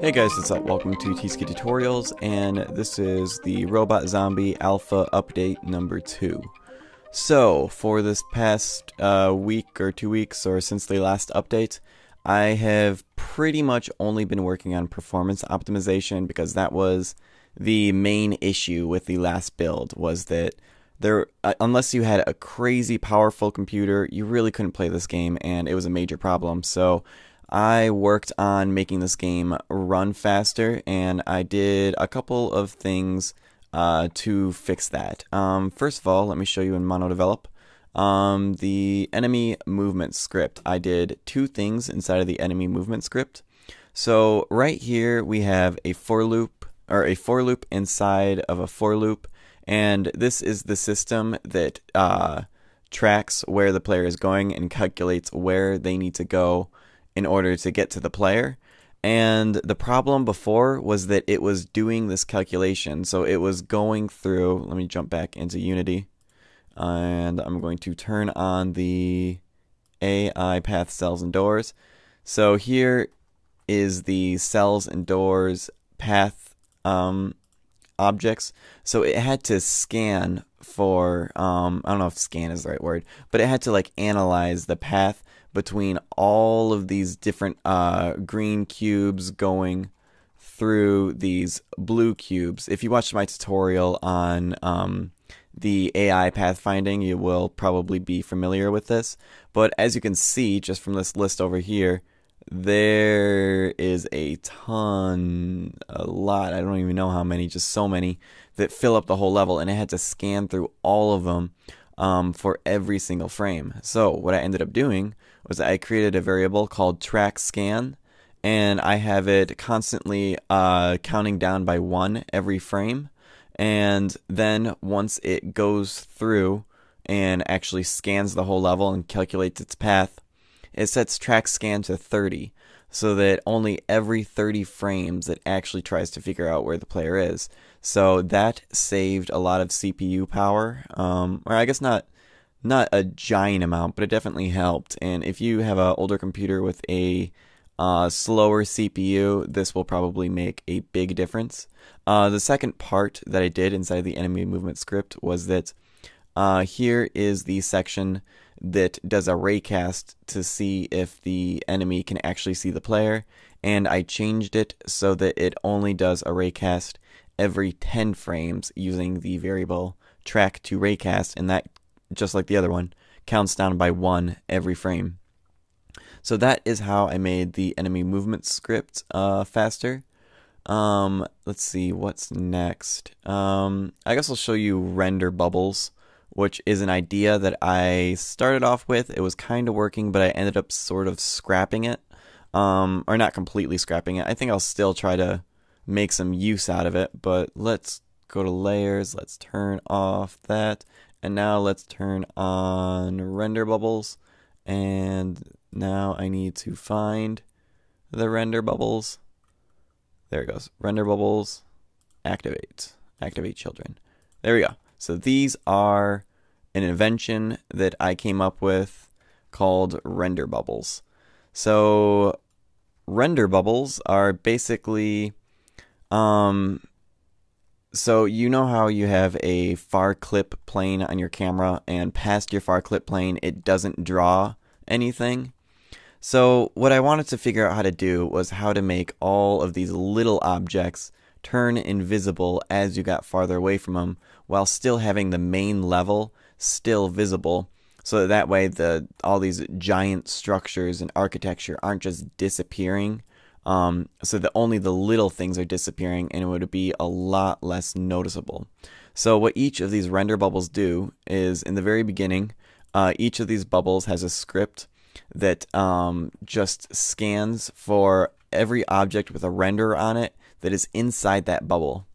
Hey guys, what's up? Welcome to T-Ski Tutorials, and this is the Robot Zombie Alpha Update number 2. So, for this past week or 2 weeks, or since the last update, I have pretty much only been working on performance optimization because that was the main issue with the last build, was that there, unless you had a crazy powerful computer, you really couldn't play this game, and it was a major problem. So I worked on making this game run faster, and I did a couple of things to fix that. First of all, let me show you in MonoDevelop. The enemy movement script. I did two things inside of the enemy movement script. So right here we have a for loop, or a for loop inside of a for loop, and this is the system that tracks where the player is going and calculates where they need to go in order to get to the player. And the problem before was that it was doing this calculation. So it was going through, let me jump back into Unity, and I'm going to turn on the AI path cells and doors. So here is the cells and doors path objects. So it had to scan for, I don't know if scan is the right word, but it had to like analyze the path between all of these different green cubes going through these blue cubes. If you watched my tutorial on the AI pathfinding, you will probably be familiar with this. But as you can see, just from this list over here, there is a lot, I don't even know how many, just so many, that fill up the whole level, and it had to scan through all of them for every single frame. So what I ended up doing was I created a variable called track scan, and I have it constantly counting down by 1 every frame, and then once it goes through and actually scans the whole level and calculates its path, it sets track scan to 30, so that only every 30 frames it actually tries to figure out where the player is. So that saved a lot of CPU power, or I guess not a giant amount, but it definitely helped. And if you have an older computer with a slower CPU, this will probably make a big difference. The second part that I did inside the enemy movement script was that here is the section that does a raycast to see if the enemy can actually see the player, and I changed it so that it only does a raycast every 10 frames using the variable track to raycast, and that, just like the other one, counts down by 1 every frame. So that is how I made the enemy movement script faster. Let's see what's next. I guess I'll show you render bubbles, which is an idea that I started off with. It was kind of working, but I ended up sort of scrapping it, or not completely scrapping it. I think I'll still try to make some use out of it, but let's go to layers, let's turn off that, and now let's turn on render bubbles. And now I need to find the render bubbles. There it goes. Render bubbles, activate children. There we go. So these are an invention that I came up with called render bubbles. So render bubbles are basically, so you know how you have a far clip plane on your camera, and past your far clip plane it doesn't draw anything? So what I wanted to figure out how to do was how to make all of these little objects turn invisible as you got farther away from them, while still having the main level still visible, so that way all these giant structures and architecture aren't just disappearing, so that only the little things are disappearing, and it would be a lot less noticeable. So what each of these render bubbles do is, in the very beginning, each of these bubbles has a script that just scans for every object with a render on it that is inside that bubble.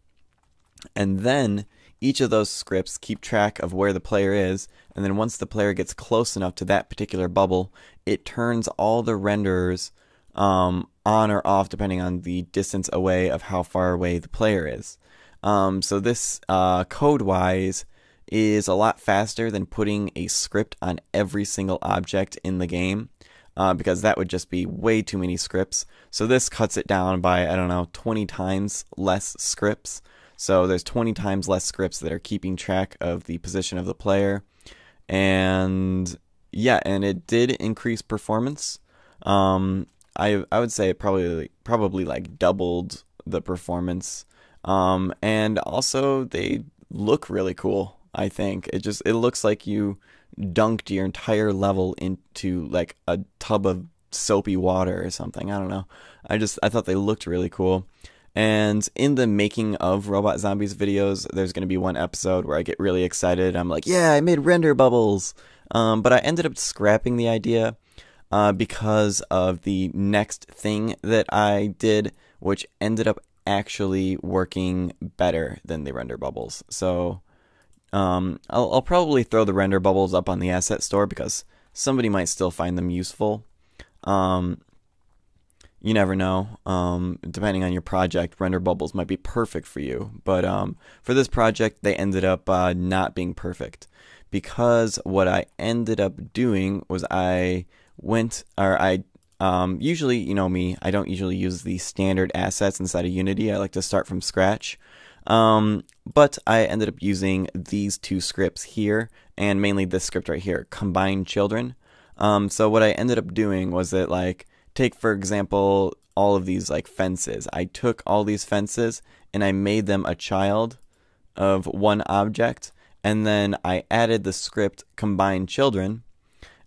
And then each of those scripts keep track of where the player is, and then once the player gets close enough to that particular bubble, it turns all the renders on or off depending on the distance away of how far away the player is. So this code-wise is a lot faster than putting a script on every single object in the game. because that would just be way too many scripts. So this cuts it down by, I don't know, 20 times less scripts. So there's 20 times less scripts that are keeping track of the position of the player. And yeah, and it did increase performance. I would say it probably like doubled the performance. And also they look really cool. I think it looks like you dunked your entire level into like a tub of soapy water or something. I don't know. I thought they looked really cool. And in the making of Robot Zombies videos, there's going to be one episode where I get really excited. I'm like, yeah, I made render bubbles. But I ended up scrapping the idea because of the next thing that I did, which ended up actually working better than the render bubbles. So I'll probably throw the render bubbles up on the asset store because somebody might still find them useful. You never know. Depending on your project, render bubbles might be perfect for you. But for this project, they ended up not being perfect because what I ended up doing was usually, you know me, I don't usually use the standard assets inside of Unity. I like to start from scratch. But I ended up using these two scripts here, and mainly this script right here, combine children. So what I ended up doing was that, like, take for example all of these like fences. I took all these fences and I made them a child of one object, and then I added the script combine children.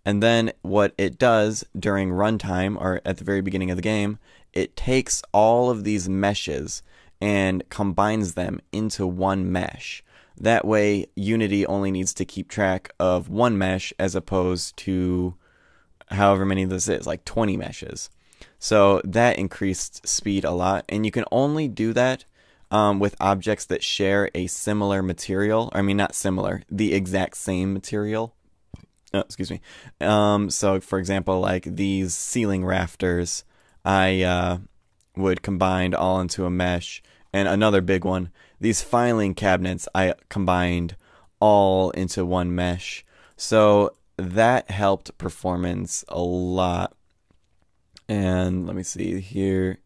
And then what it does during runtime, or at the very beginning of the game, it takes all of these meshes and combines them into one mesh. That way, Unity only needs to keep track of one mesh as opposed to however many this is, like 20 meshes. So that increased speed a lot, and you can only do that with objects that share a similar material. I mean, not similar, the exact same material. Excuse me. So, for example, like these ceiling rafters, I would combine all into a mesh. And another big one, these filing cabinets, I combined all into one mesh. So that helped performance a lot. And let me see here.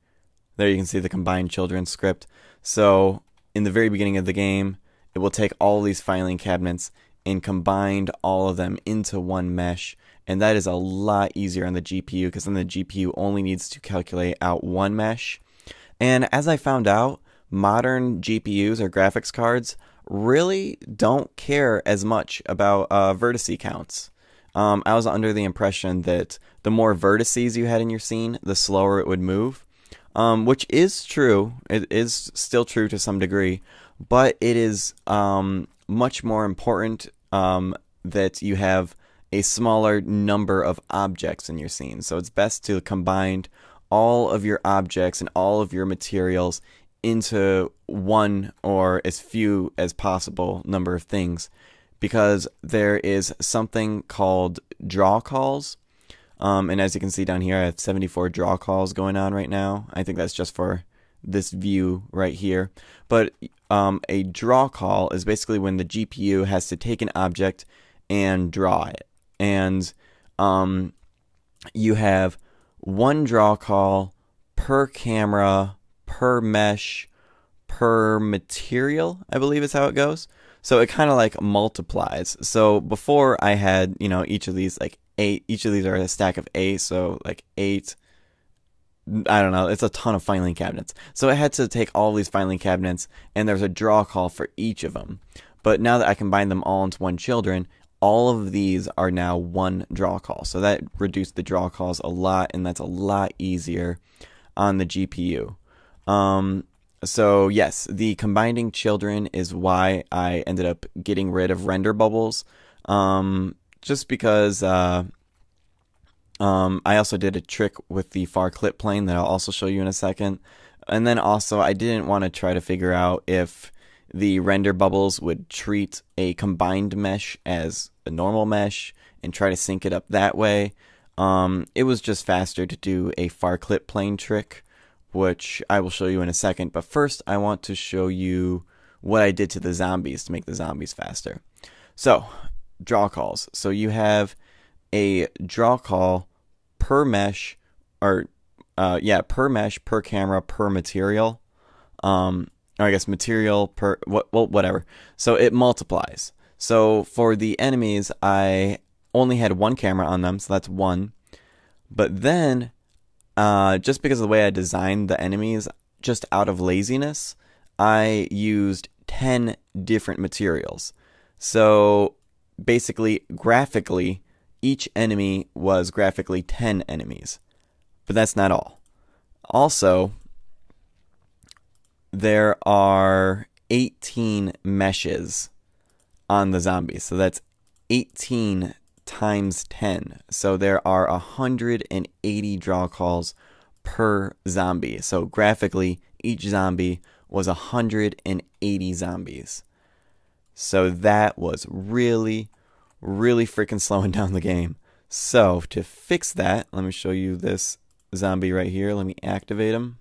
There you can see the combined children script. So in the very beginning of the game, it will take all these filing cabinets and combined all of them into one mesh, and that is a lot easier on the GPU because then the GPU only needs to calculate out one mesh. And as I found out, modern GPUs or graphics cards really don't care as much about vertice counts. I was under the impression that the more vertices you had in your scene, the slower it would move, which is true. It is still true to some degree, but it is much more important that you have a smaller number of objects in your scene. So it's best to combine all of your objects and all of your materials into one or as few as possible number of things, because there is something called draw calls. And as you can see down here, I have 74 draw calls going on right now. I think that's just for this view right here. But a draw call is basically when the GPU has to take an object and draw it. And you have one draw call per camera, per mesh, per material, I believe is how it goes. So it kind of like multiplies. So before I had, you know, each of these like 8, each of these are a stack of 8, so like 8, I don't know, it's a ton of filing cabinets. So I had to take all these filing cabinets, and there's a draw call for each of them. But now that I combine them all into one children, all of these are now one draw call. So that reduced the draw calls a lot, and that's a lot easier on the GPU. So yes, the combining children is why I ended up getting rid of render bubbles. Just because I also did a trick with the far clip plane that I'll also show you in a second. And then also I didn't want to try to figure out if the render bubbles would treat a combined mesh as a normal mesh and try to sync it up that way. It was just faster to do a far clip plane trick, which I will show you in a second. But first I want to show you what I did to the zombies to make the zombies faster. So, draw calls. So you have a draw call per mesh, or yeah, per mesh, per camera, per material. Or I guess material per well, whatever. So it multiplies. So for the enemies, I only had one camera on them, so that's one. But then, just because of the way I designed the enemies, just out of laziness, I used 10 different materials. So basically, graphically, each enemy was graphically 10 enemies. But that's not all. Also, there are 18 meshes on the zombies. So that's 18 times 10. So there are 180 draw calls per zombie. So graphically, each zombie was 180 zombies. So that was really, really freaking slowing down the game. So to fix that, let me show you this zombie right here. Let me activate him.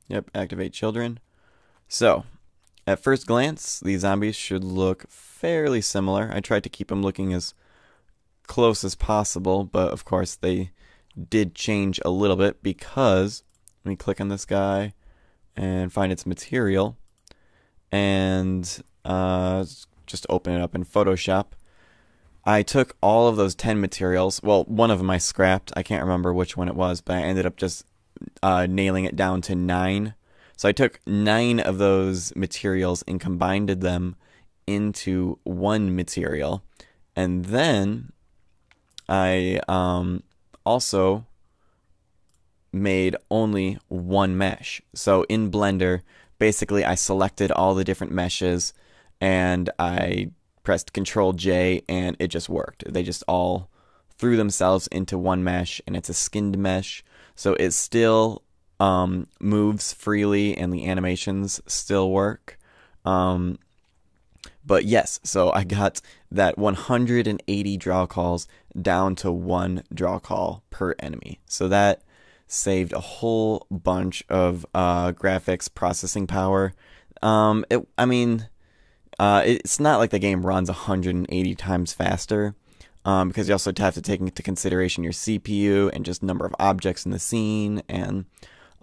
Yep, activate children. So, at first glance, these zombies should look fairly similar. I tried to keep them looking as close as possible, but of course they did change a little bit because, let me click on this guy and find its material, and just open it up in Photoshop. I took all of those 10 materials. Well, one of them I scrapped. I can't remember which one it was, but I ended up just nailing it down to 9. So I took 9 of those materials and combined them into one material. And then I also made only one mesh. So in Blender, basically I selected all the different meshes and I pressed Control J and it just worked. They just all threw themselves into one mesh, and it's a skinned mesh. So it still moves freely and the animations still work. But yes, so I got that 180 draw calls down to 1 draw call per enemy. So that saved a whole bunch of graphics processing power. It's not like the game runs 180 times faster, because you also have to take into consideration your CPU and just number of objects in the scene and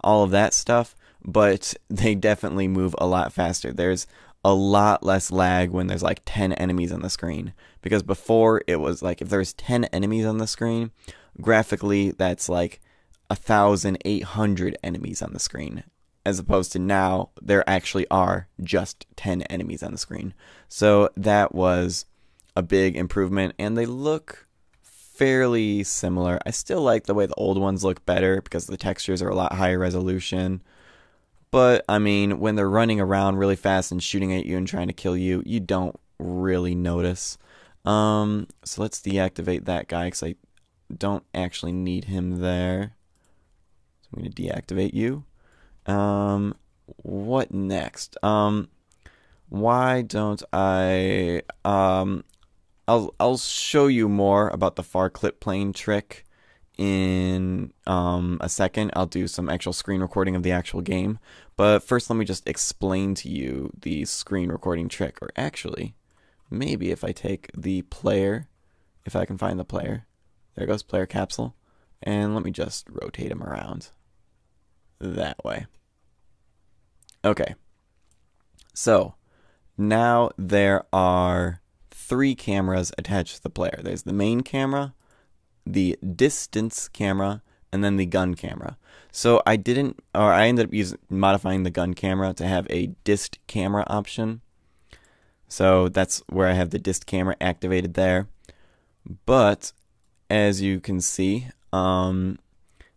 all of that stuff, but they definitely move a lot faster. There's a lot less lag when there's like 10 enemies on the screen, because before it was like if there's 10 enemies on the screen, graphically that's like 1,800 enemies on the screen, as opposed to now there actually are just 10 enemies on the screen. So that was a big improvement, and they look fairly similar. I still like the way the old ones look better because the textures are a lot higher resolution. But, I mean, when they're running around really fast and shooting at you and trying to kill you, you don't really notice. So let's deactivate that guy because I don't actually need him there. So I'm going to deactivate you. What next? Why don't I... I'll show you more about the far clip plane trick in a second. I'll do some actual screen recording of the actual game, but first let me just explain to you the screen recording trick. Or actually, maybe if I take the player, if I can find the player, there goes player capsule, and let me just rotate him around that way. Okay, so now there are 3 cameras attached to the player. There's the main camera, the distance camera, and then the gun camera. So I ended up modifying the gun camera to have a dist camera option. So that's where I have the dist camera activated there. But as you can see, the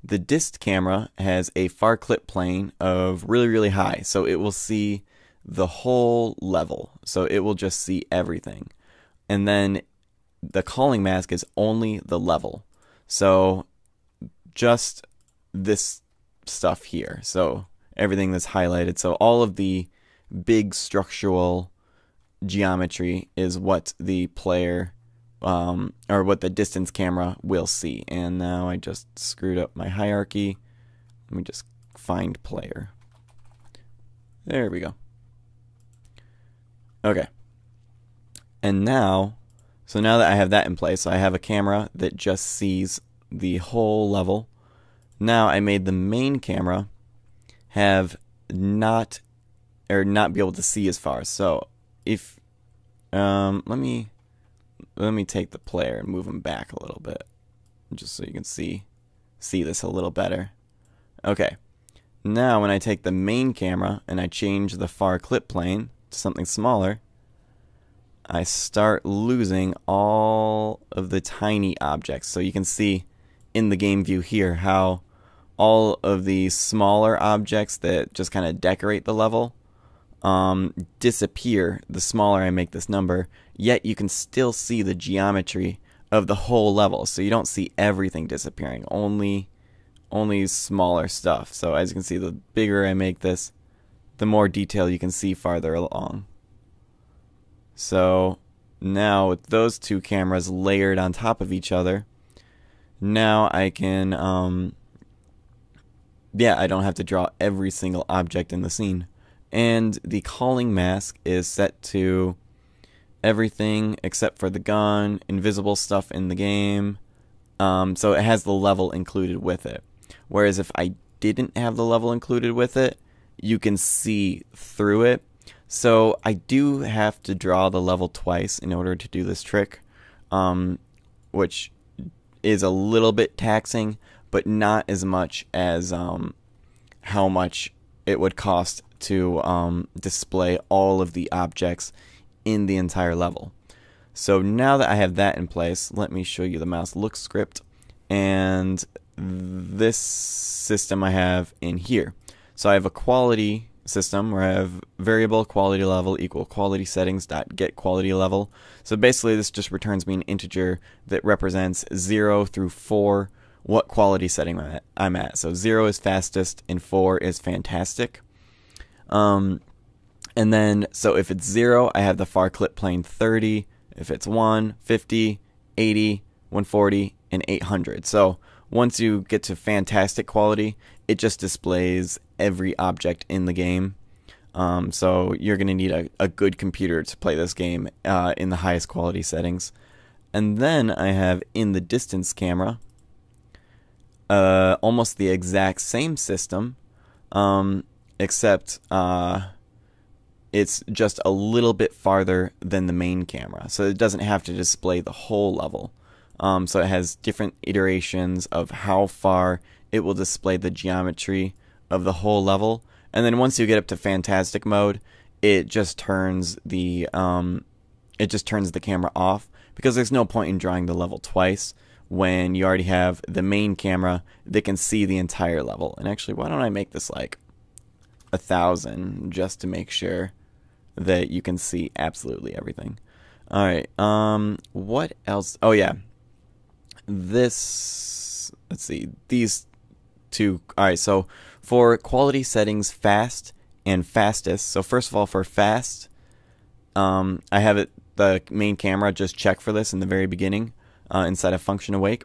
dist camera has a far clip plane of really, really high. So it will see the whole level. So it will just see everything. And then the calling mask is only the level. So just this stuff here. So everything that's highlighted. So all of the big structural geometry is what the player, or what the distance camera will see. And now I just screwed up my hierarchy. Let me just find player. There we go. Okay. And now, so now that I have that in place, I have a camera that just sees the whole level. Now I made the main camera have not be able to see as far. So if let me take the player and move him back a little bit, just so you can see this a little better. Okay. Now when I take the main camera and I change the far clip plane to something smaller, I start losing all of the tiny objects. So you can see in the game view here how all of the smaller objects that just kind of decorate the level disappear the smaller I make this number, yet you can still see the geometry of the whole level. So you don't see everything disappearing, only smaller stuff. So as you can see, the bigger I make this, the more detail you can see farther along. So now with those two cameras layered on top of each other, now I can I don't have to draw every single object in the scene. And the calling mask is set to everything except for the gun, invisible stuff in the game. So it has the level included with it. Whereas if I didn't have the level included with it, you can see through it. So I do have to draw the level twice in order to do this trick, which is a little bit taxing, but not as much as how much it would cost to display all of the objects in the entire level. So now that I have that in place, let me show you the mouse look script and this system I have in here. So I have a quality system where I have variable quality level equal quality settings dot get quality level. So basically this just returns me an integer that represents 0 through 4 what quality setting I'm at. So 0 is fastest and 4 is fantastic. And then so if it's 0, I have the far clip plane 30. If it's 1, 50, 80, 140, and 800. So once you get to fantastic quality, it just displays every object in the game. So you're going to need a good computer to play this game in the highest quality settings. And then I have in the distance camera almost the exact same system, except it's just a little bit farther than the main camera. So it doesn't have to display the whole level. So it has different iterations of how far it will display the geometry of the whole level. And then once you get up to fantastic mode, it just turns the camera off, because there's no point in drawing the level twice when you already have the main camera that can see the entire level. And actually, why don't I make this like 1,000 just to make sure that you can see absolutely everything. Alright, what else? Oh yeah, let's see, these two. Alright, so for quality settings, fast and fastest. So first of all, for fast, I have the main camera just check for this in the very beginning inside of function awake.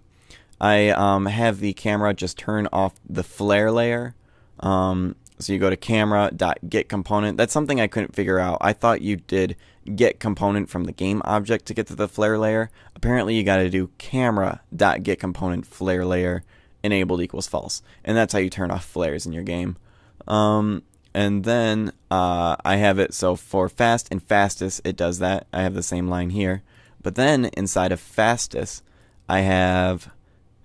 I have the camera just turn off the flare layer. So you go to camera.getComponent. That's something I couldn't figure out. I thought you did get component from the game object to get to the flare layer. Apparently you got to do camera.getComponent flare layer enabled equals false. And that's how you turn off flares in your game. And then I have it so for fast and fastest it does that. I have the same line here. But then inside of fastest I have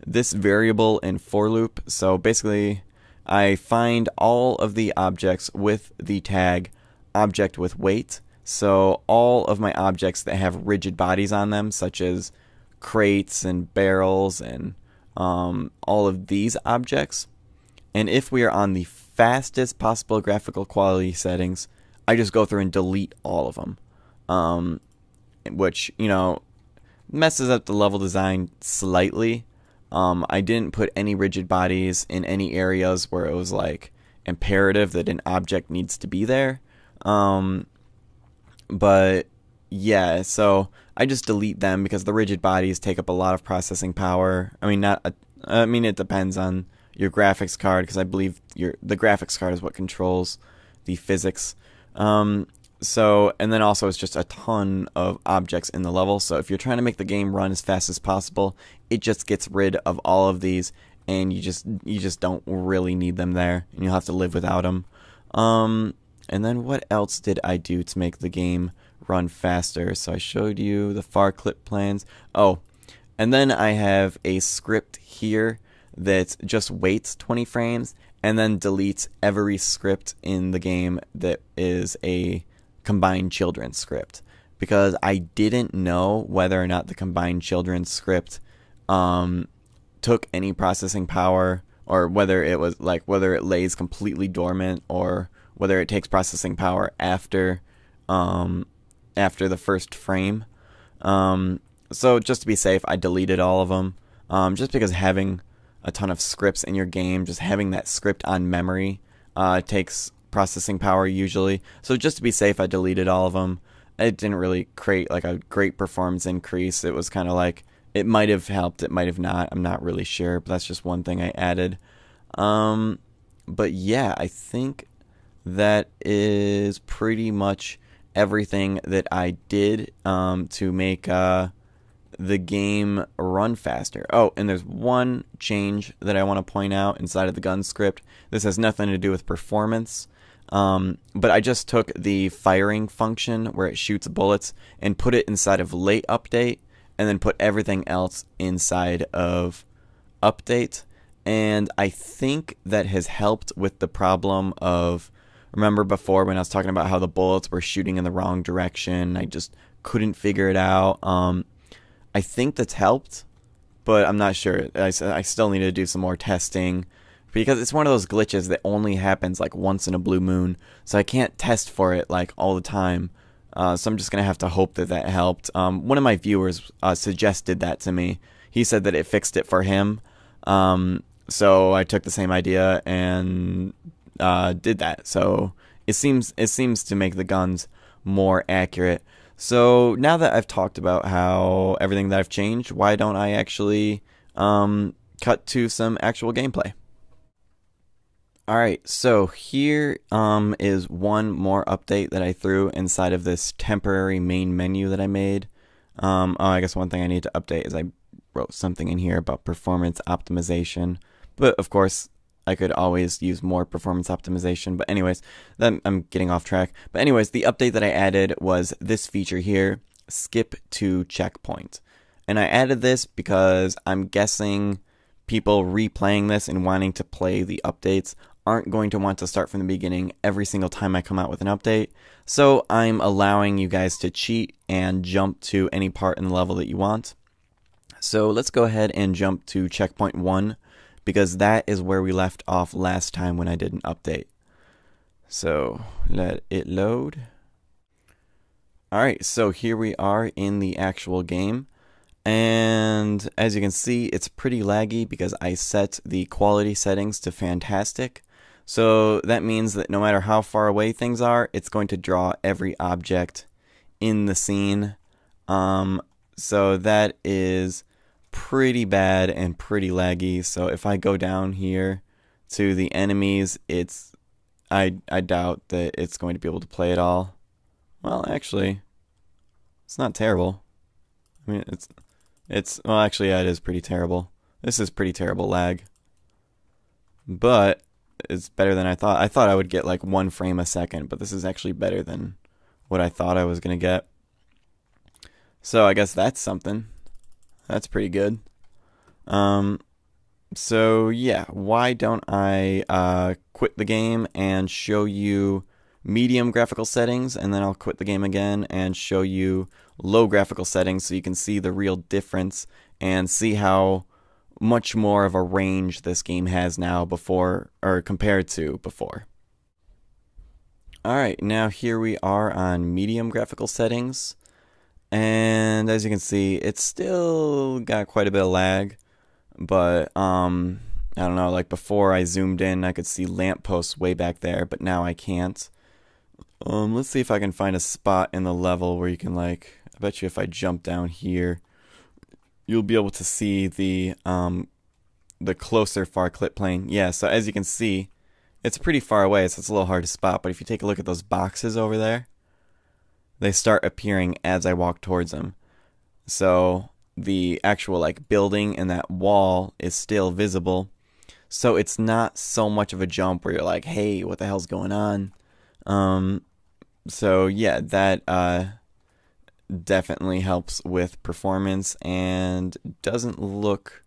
this variable in for loop. So basically I find all of the objects with the tag object with weight. So all of my objects that have rigid bodies on them, such as crates and barrels and all of these objects. And if we are on the fastest possible graphical quality settings, I just go through and delete all of them, which, you know, messes up the level design slightly. I didn't put any rigid bodies in any areas where it was like imperative that an object needs to be there. But yeah, so I just delete them because the rigid bodies take up a lot of processing power. I mean, it depends on your graphics card, because I believe the graphics card is what controls the physics. So, and then also it's just a ton of objects in the level. So if you're trying to make the game run as fast as possible, it just gets rid of all of these, and you just don't really need them there, and you'll have to live without them. And then what else did I do to make the game run faster? So I showed you the far clip plans. Oh, and then I have a script here that just waits 20 frames and then deletes every script in the game that is a combined children script, because I didn't know whether or not the combined children script took any processing power, or whether it was like whether it lays completely dormant, or whether it takes processing power after the first frame. So just to be safe, I deleted all of them, just because having a ton of scripts in your game, just having that script on memory takes processing power usually. So just to be safe, I deleted all of them. It didn't really create like a great performance increase. It was kind of like, it might have helped, it might have not. I'm not really sure, but that's just one thing I added. But yeah, I think that is pretty much everything that I did to make the game run faster. Oh, and there's one change that I want to point out inside of the gun script. This has nothing to do with performance, but I just took the firing function where it shoots bullets and put it inside of late update, and then put everything else inside of update. And I think that has helped with the problem of, remember before when I was talking about how the bullets were shooting in the wrong direction, I just couldn't figure it out. I think that's helped, but I'm not sure. I still need to do some more testing, because it's one of those glitches that only happens like once in a blue moon, so I can't test for it like all the time. So I'm just going to have to hope that that helped. One of my viewers suggested that to me. He said that it fixed it for him. So I took the same idea and did that. So it seems to make the guns more accurate. So now that I've talked about how everything that I've changed, why don't I actually cut to some actual gameplay? Alright, so here is one more update that I threw inside of this temporary main menu that I made. Oh, I guess one thing I need to update is I wrote something in here about performance optimization. But of course, I could always use more performance optimization. But anyways, then I'm getting off track. But anyways, the update that I added was this feature here, skip to checkpoint. And I added this because I'm guessing people replaying this and wanting to play the updates aren't going to want to start from the beginning every single time I come out with an update. So I'm allowing you guys to cheat and jump to any part in the level that you want. So let's go ahead and jump to checkpoint 1, because that is where we left off last time when I did an update. So let it load. Alright, so here we are in the actual game. And as you can see, it's pretty laggy because I set the quality settings to fantastic. So that means that no matter how far away things are, it's going to draw every object in the scene. So that is pretty bad and pretty laggy. So if I go down here to the enemies, I doubt that it's going to be able to play it all. Well, actually, it's not terrible. I mean, well, actually, yeah, it is pretty terrible. This is pretty terrible lag. But it's better than I thought. I thought I would get like 1 frame a second, but this is actually better than what I thought I was going to get. So I guess that's something. That's pretty good. So yeah, why don't I quit the game and show you medium graphical settings, and then I'll quit the game again and show you low graphical settings so you can see the real difference and see how much more of a range this game has now before, or compared to before. Alright, now here we are on medium graphical settings, and as you can see, it's still got quite a bit of lag, but I don't know, like before I zoomed in I could see lampposts way back there, but now I can't. Let's see if I can find a spot in the level where you can, like, I bet you if I jump down here, you'll be able to see the closer far clip plane. Yeah, so as you can see, it's pretty far away, so it's a little hard to spot, but if you take a look at those boxes over there, they start appearing as I walk towards them. So the actual like building and that wall is still visible. So it's not so much of a jump where you're like, hey, what the hell's going on? So yeah, that definitely helps with performance and doesn't look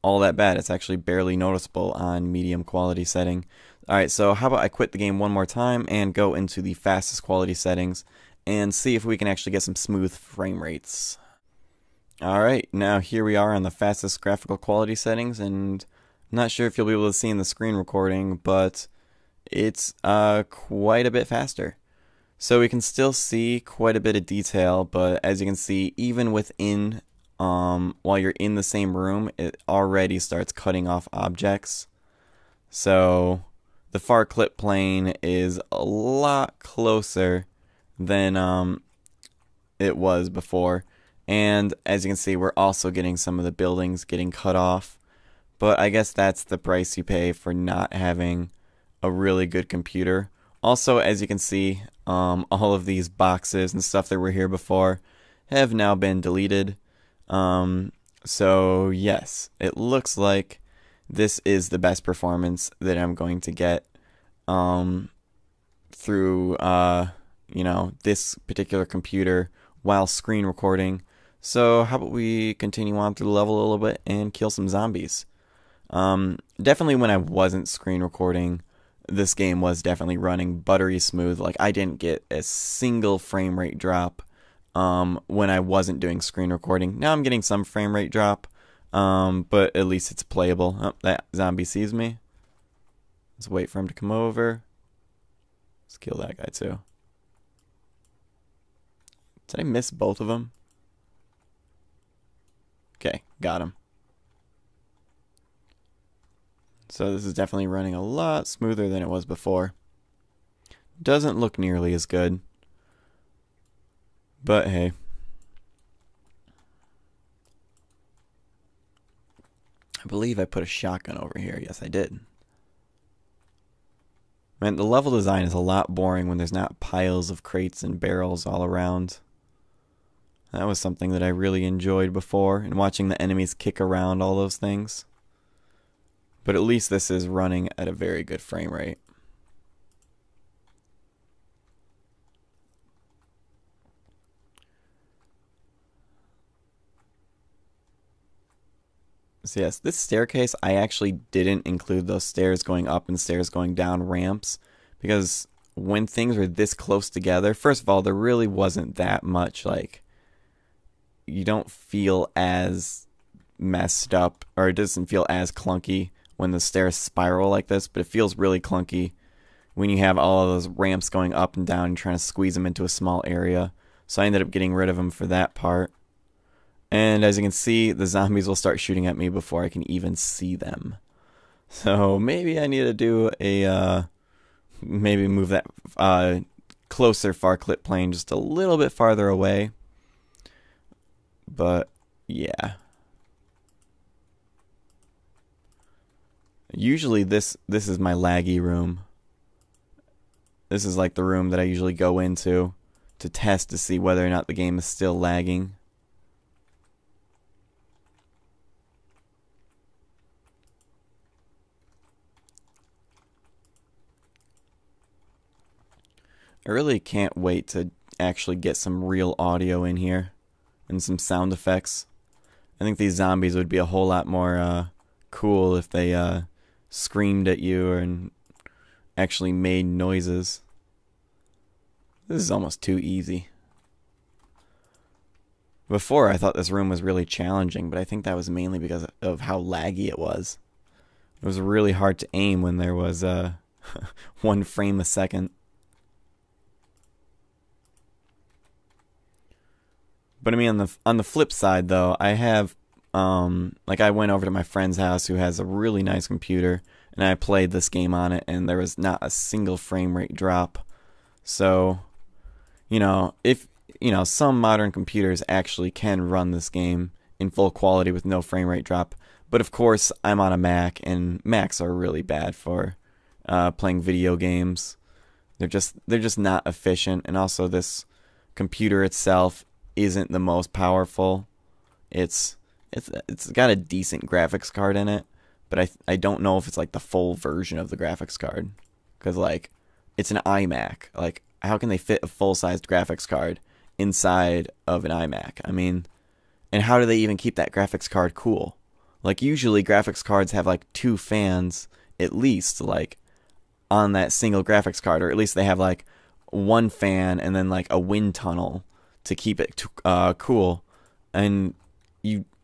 all that bad. It's actually barely noticeable on medium quality setting. Alright, so how about I quit the game one more time and go into the fastest quality settings and see if we can actually get some smooth frame rates. Alright, now here we are on the fastest graphical quality settings, and I'm not sure if you'll be able to see in the screen recording, but it's quite a bit faster. So we can still see quite a bit of detail, but as you can see, even within, while you're in the same room, it already starts cutting off objects. So the far clip plane is a lot closer than it was before. And as you can see, we're also getting some of the buildings getting cut off. But I guess that's the price you pay for not having a really good computer. Also, as you can see, all of these boxes and stuff that were here before have now been deleted. So yes, it looks like this is the best performance that I'm going to get through you know, this particular computer while screen recording. So how about we continue on through the level a little bit and kill some zombies. Definitely when I wasn't screen recording, this game was definitely running buttery smooth. Like, I didn't get a single frame rate drop when I wasn't doing screen recording. Now I'm getting some frame rate drop, but at least it's playable. Oh, that zombie sees me. Let's wait for him to come over. Let's kill that guy too. Did I miss both of them? Okay, got him. So this is definitely running a lot smoother than it was before. Doesn't look nearly as good, but hey. I believe I put a shotgun over here. Yes, I did. Man, the level design is a lot boring when there's not piles of crates and barrels all around. That was something that I really enjoyed before, and watching the enemies kick around all those things. But at least this is running at a very good frame rate. So yes, this staircase, I actually didn't include those stairs going up and stairs going down ramps, because when things were this close together, first of all, there really wasn't that much, like, you don't feel as messed up, or it doesn't feel as clunky when the stairs spiral like this, but it feels really clunky when you have all of those ramps going up and down and trying to squeeze them into a small area. So I ended up getting rid of them for that part. And as you can see, the zombies will start shooting at me before I can even see them. So maybe I need to do a, maybe move that closer far clip plane just a little bit farther away. But yeah. Usually this is my laggy room. This is like the room that I usually go into to test to see whether or not the game is still lagging. I really can't wait to actually get some real audio in here and some sound effects. I think these zombies would be a whole lot more cool if they screamed at you and actually made noises. This is almost too easy. Before, I thought this room was really challenging, but I think that was mainly because of how laggy it was. It was really hard to aim when there was 1 frame a second. But I mean, on the flip side, though, I have like, I went over to my friend's house who has a really nice computer, and I played this game on it, and there was not a single frame rate drop. So, you know, if, you know, some modern computers actually can run this game in full quality with no frame rate drop. But of course, I'm on a Mac, and Macs are really bad for playing video games. They're just not efficient, and also this computer itself isn't the most powerful. It's got a decent graphics card in it, but I don't know if it's like the full version of the graphics card, because like it's an iMac. Like, how can they fit a full-sized graphics card inside of an iMac? I mean, and how do they even keep that graphics card cool? Like, usually graphics cards have like 2 fans at least, like on that single graphics card, or at least they have like 1 fan and then like a wind tunnel to keep it cool, and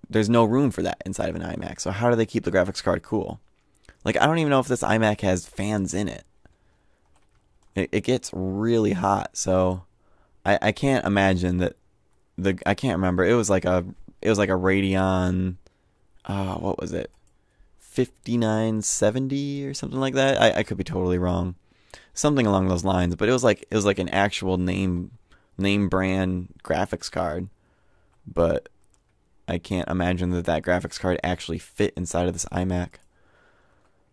there's no room for that inside of an iMac. So how do they keep the graphics card cool? Like, I don't even know if this iMac has fans in it. It gets really hot, so I can't imagine that I can't remember. It was like a Radeon, what was it? 5970 or something like that. I could be totally wrong. Something along those lines, but it was like an actual name brand graphics card. But I can't imagine that graphics card actually fit inside of this iMac.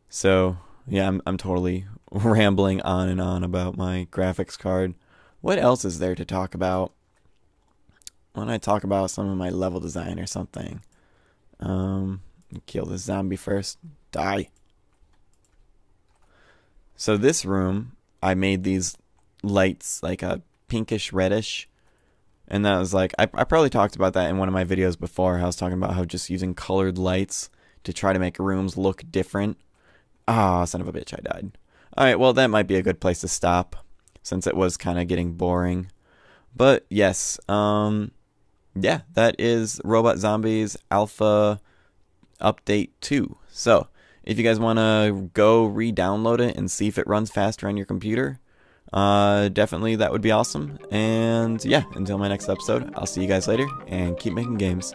So, yeah, I'm totally rambling on and on about my graphics card. What else is there to talk about? Why don't I talk about some of my level design or something? Kill this zombie first. Die. So this room, I made these lights like a pinkish reddish. And that was like, I probably talked about that in one of my videos before. I was talking about how just using colored lights to try to make rooms look different. Ah, son of a bitch, I died. Alright, well, that might be a good place to stop, since it was kind of getting boring. But, yes, yeah, that is Robot Zombies Alpha Update 2. So, if you guys want to go re-download it and see if it runs faster on your computer, definitely that would be awesome. And yeah, until my next episode, I'll see you guys later, and keep making games.